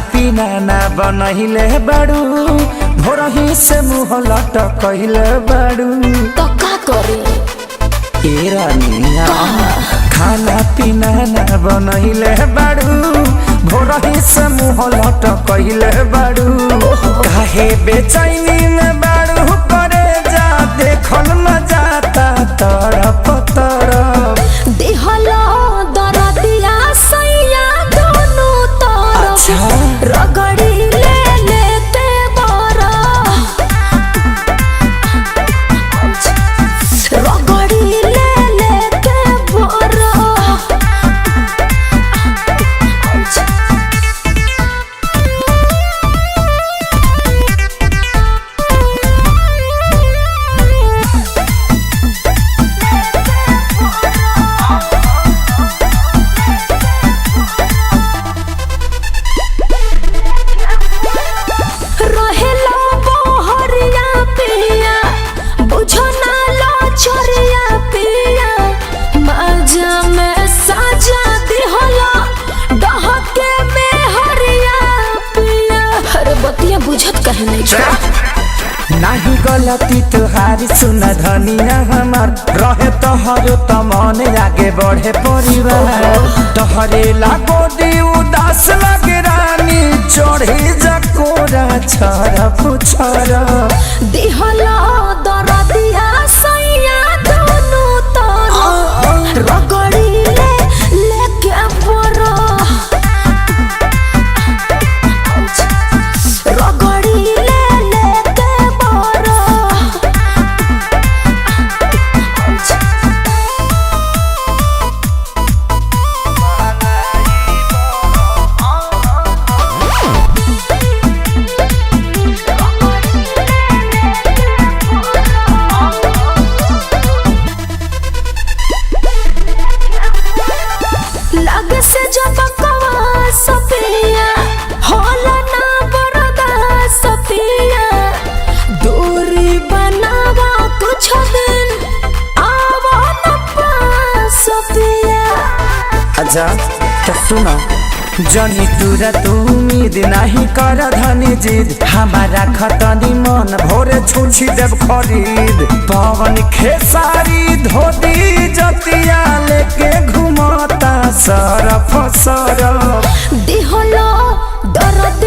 पीना ना बनहिले बाड़ू भोरही से मुँह लटकले बाड़ू तो का करे ए रानिया खाना पीना ना बनहिले बाड़ू भोरही से मुँह लटकले बाड़ू काहे बेचैनी में बाड़ू करे जा देखल न जाता तरफ तरफ देहला दरदिया सैया दोनों तरफ रगड़ी ले लेते बरा रगड़ी ले लेते बरा बुझत कहे नहीं गलती तुहारी सुन धनिया हमार रहे तोहरो त मन आगे बढ़े परिवार तोहरे लागो दी उदास लगे रानी चढ़े जकोरा छरफ छरफ दिहला दरदिया सैया दोनों तरफ रगड़ी ले लेके बरा रगड़ी ले लेके बरा लग से जब कवा सफिया होला ना बरदा सफिया दूरी बनावा कुछ दिन आवा न पास सफिया अच्छा तो सुनो जनी तुरा तू उम्मीद नहीं कर धनी जिद हमारा खतनी मन भोरे छुछी देव खरीद पवन खेसारी धोती जतिया लेके घुमता सरफ सरफ दिहलो दर्द